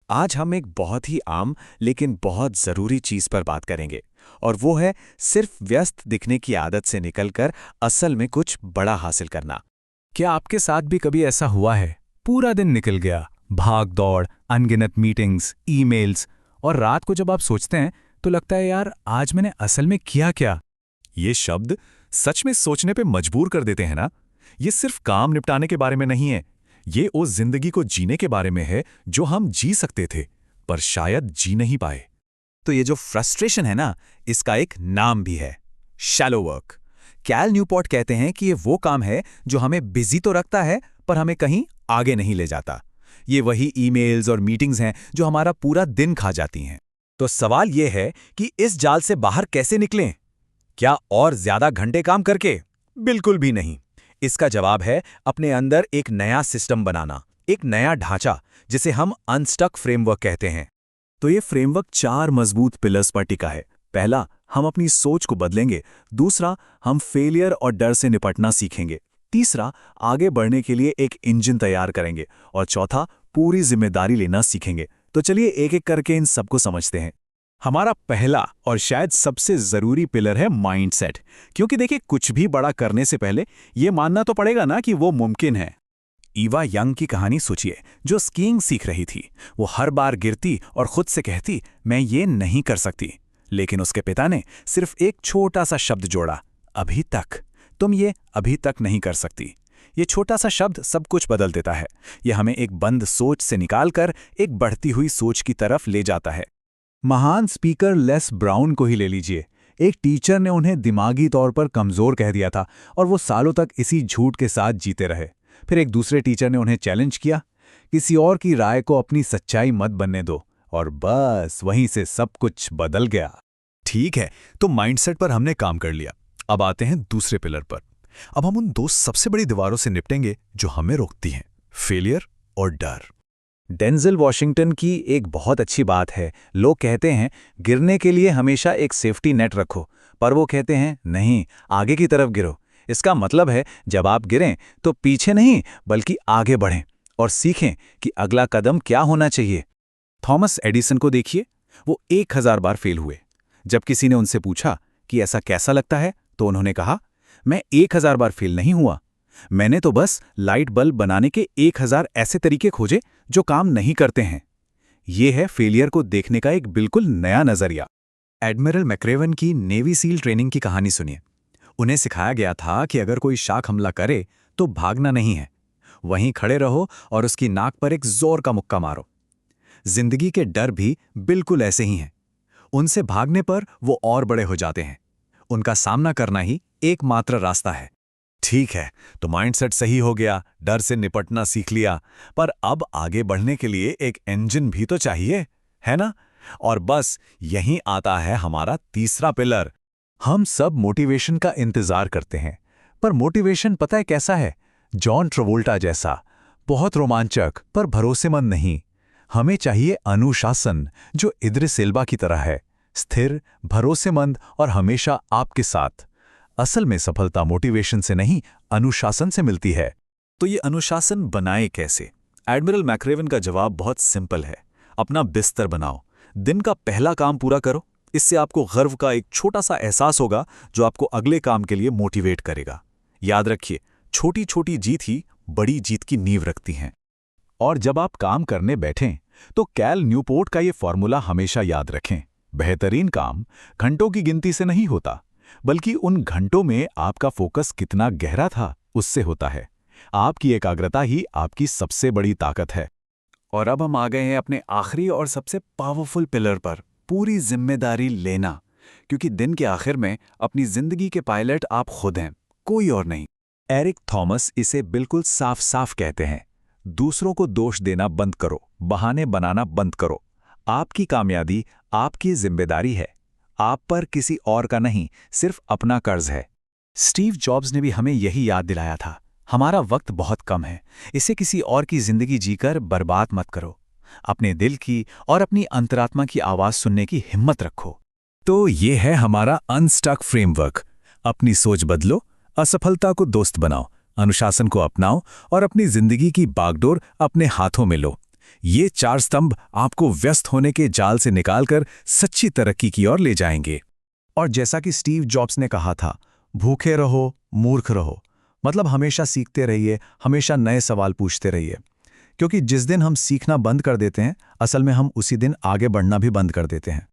आज हम एक बहुत ही आम लेकिन बहुत ज़रूरी चीज़ पर बात करेंगे और वो है सिर्फ व्यस्त दिखने की आदत से निकलकर असल में कुछ बड़ा हासिल करना। क्या आपके साथ भी कभी ऐसा हुआ है? पूरा दिन निकल गया, भाग दौड़, अनगिनत मीटिंग्स, ईमेल्स, और रात को जब आप सोचते हैं तो लगता है यार आज मैंने असल में किया क्या? ये शब्द सच में सोचने पे मजबूर कर देते हैं ना। ये सिर्फ काम निपटाने के बारे में नहीं है, ये उस जिंदगी को जीने के बारे में है जो हम जी सकते थे पर शायद जी नहीं पाए। तो ये जो फ्रस्ट्रेशन है ना, इसका एक नाम भी है, शैलो वर्क। कैल न्यूपोर्ट कहते हैं कि ये वो काम है जो हमें बिजी तो रखता है पर हमें कहीं आगे नहीं ले जाता। ये वही ईमेल्स और मीटिंग्स हैं जो हमारा पूरा दिन खा जाती हैं। तो सवाल ये है कि इस जाल से बाहर कैसे निकलें? क्या और ज्यादा घंटे काम करके? बिल्कुल भी नहीं। इसका जवाब है अपने अंदर एक नया सिस्टम बनाना, एक नया ढांचा जिसे हम अनस्टक फ्रेमवर्क कहते हैं। तो ये फ्रेमवर्क 4 मजबूत पिलर्स पर टिका है। पहला, हम अपनी सोच को बदलेंगे। दूसरा, हम फेलियर और डर से निपटना सीखेंगे। तीसरा, आगे बढ़ने के लिए एक इंजन तैयार करेंगे। और चौथा, पूरी जिम्मेदारी लेना सीखेंगे। तो चलिए एक एक करके इन सबको समझते हैं। हमारा पहला और शायद सबसे जरूरी पिलर है माइंडसेट। क्योंकि देखिए, कुछ भी बड़ा करने से पहले ये मानना तो पड़ेगा ना कि वो मुमकिन है। ईवा यंग की कहानी सोचिए, जो स्कीइंग सीख रही थी। वो हर बार गिरती और खुद से कहती, मैं ये नहीं कर सकती। लेकिन उसके पिता ने सिर्फ एक छोटा सा शब्द जोड़ा, अभी तक। तुम ये अभी तक नहीं कर सकती। ये छोटा सा शब्द सब कुछ बदल देता है। यह हमें एक बंद सोच से निकालकर एक बढ़ती हुई सोच की तरफ ले जाता है। महान स्पीकर लेस ब्राउन को ही ले लीजिए। एक टीचर ने उन्हें दिमागी तौर पर कमजोर कह दिया था और वो सालों तक इसी झूठ के साथ जीते रहे। फिर एक दूसरे टीचर ने उन्हें चैलेंज किया, किसी और की राय को अपनी सच्चाई मत बनने दो, और बस वहीं से सब कुछ बदल गया। ठीक है, तो माइंडसेट पर हमने काम कर लिया। अब आते हैं दूसरे पिलर पर। अब हम उन 2 सबसे बड़ी दीवारों से निपटेंगे जो हमें रोकती हैं, फेलियर और डर। डेंजल वॉशिंगटन की एक बहुत अच्छी बात है। लोग कहते हैं गिरने के लिए हमेशा एक सेफ्टी नेट रखो, पर वो कहते हैं नहीं, आगे की तरफ गिरो। इसका मतलब है जब आप गिरें तो पीछे नहीं बल्कि आगे बढ़ें और सीखें कि अगला कदम क्या होना चाहिए। थॉमस एडिसन को देखिए, वो 1000 बार फेल हुए। जब किसी ने उनसे पूछा कि ऐसा कैसा लगता है, तो उन्होंने कहा, मैं 1000 बार फेल नहीं हुआ, मैंने तो बस लाइट बल्ब बनाने के 1000 ऐसे तरीके खोजे जो काम नहीं करते हैं। यह है फेलियर को देखने का एक बिल्कुल नया नजरिया। एडमिरल मैक्रेवन की नेवी सील ट्रेनिंग की कहानी सुनिए। उन्हें सिखाया गया था कि अगर कोई शार्क हमला करे तो भागना नहीं है, वहीं खड़े रहो और उसकी नाक पर एक जोर का मुक्का मारो। जिंदगी के डर भी बिल्कुल ऐसे ही हैं। उनसे भागने पर वो और बड़े हो जाते हैं। उनका सामना करना ही एकमात्र रास्ता है। ठीक है, तो माइंडसेट सही हो गया, डर से निपटना सीख लिया, पर अब आगे बढ़ने के लिए एक इंजन भी तो चाहिए, है ना? और बस यहीं आता है हमारा तीसरा पिलर। हम सब मोटिवेशन का इंतजार करते हैं, पर मोटिवेशन पता है कैसा है? जॉन ट्रेवोल्टा जैसा, बहुत रोमांचक पर भरोसेमंद नहीं। हमें चाहिए अनुशासन, जो इद्रिस एल्बा की तरह है, स्थिर, भरोसेमंद और हमेशा आपके साथ। असल में सफलता मोटिवेशन से नहीं, अनुशासन से मिलती है। तो ये अनुशासन बनाए कैसे? एडमिरल मैक्रेवन का जवाब बहुत सिंपल है, अपना बिस्तर बनाओ। दिन का पहला काम पूरा करो। इससे आपको गर्व का एक छोटा सा एहसास होगा जो आपको अगले काम के लिए मोटिवेट करेगा। याद रखिए, छोटी छोटी जीत ही बड़ी जीत की नींव रखती हैं। और जब आप काम करने बैठें तो कैल न्यूपोर्ट का ये फॉर्मूला हमेशा याद रखें। बेहतरीन काम घंटों की गिनती से नहीं होता, बल्कि उन घंटों में आपका फोकस कितना गहरा था उससे होता है। आपकी एकाग्रता ही आपकी सबसे बड़ी ताकत है। और अब हम आ गए हैं अपने आखिरी और सबसे पावरफुल पिलर पर, पूरी जिम्मेदारी लेना। क्योंकि दिन के आखिर में अपनी जिंदगी के पायलट आप खुद हैं, कोई और नहीं। एरिक थॉमस इसे बिल्कुल साफ साफ कहते हैं, दूसरों को दोष देना बंद करो, बहाने बनाना बंद करो। आपकी कामयाबी आपकी जिम्मेदारी है, आप पर किसी और का नहीं, सिर्फ अपना कर्ज है। स्टीव जॉब्स ने भी हमें यही याद दिलाया था, हमारा वक्त बहुत कम है, इसे किसी और की जिंदगी जीकर बर्बाद मत करो। अपने दिल की और अपनी अंतरात्मा की आवाज सुनने की हिम्मत रखो। तो ये है हमारा अनस्टक फ्रेमवर्क। अपनी सोच बदलो, असफलता को दोस्त बनाओ, अनुशासन को अपनाओ और अपनी जिंदगी की बागडोर अपने हाथों में लो। ये 4 स्तंभ आपको व्यस्त होने के जाल से निकालकर सच्ची तरक्की की ओर ले जाएंगे। और जैसा कि स्टीव जॉब्स ने कहा था, भूखे रहो, मूर्ख रहो। मतलब हमेशा सीखते रहिए, हमेशा नए सवाल पूछते रहिए। क्योंकि जिस दिन हम सीखना बंद कर देते हैं, असल में हम उसी दिन आगे बढ़ना भी बंद कर देते हैं।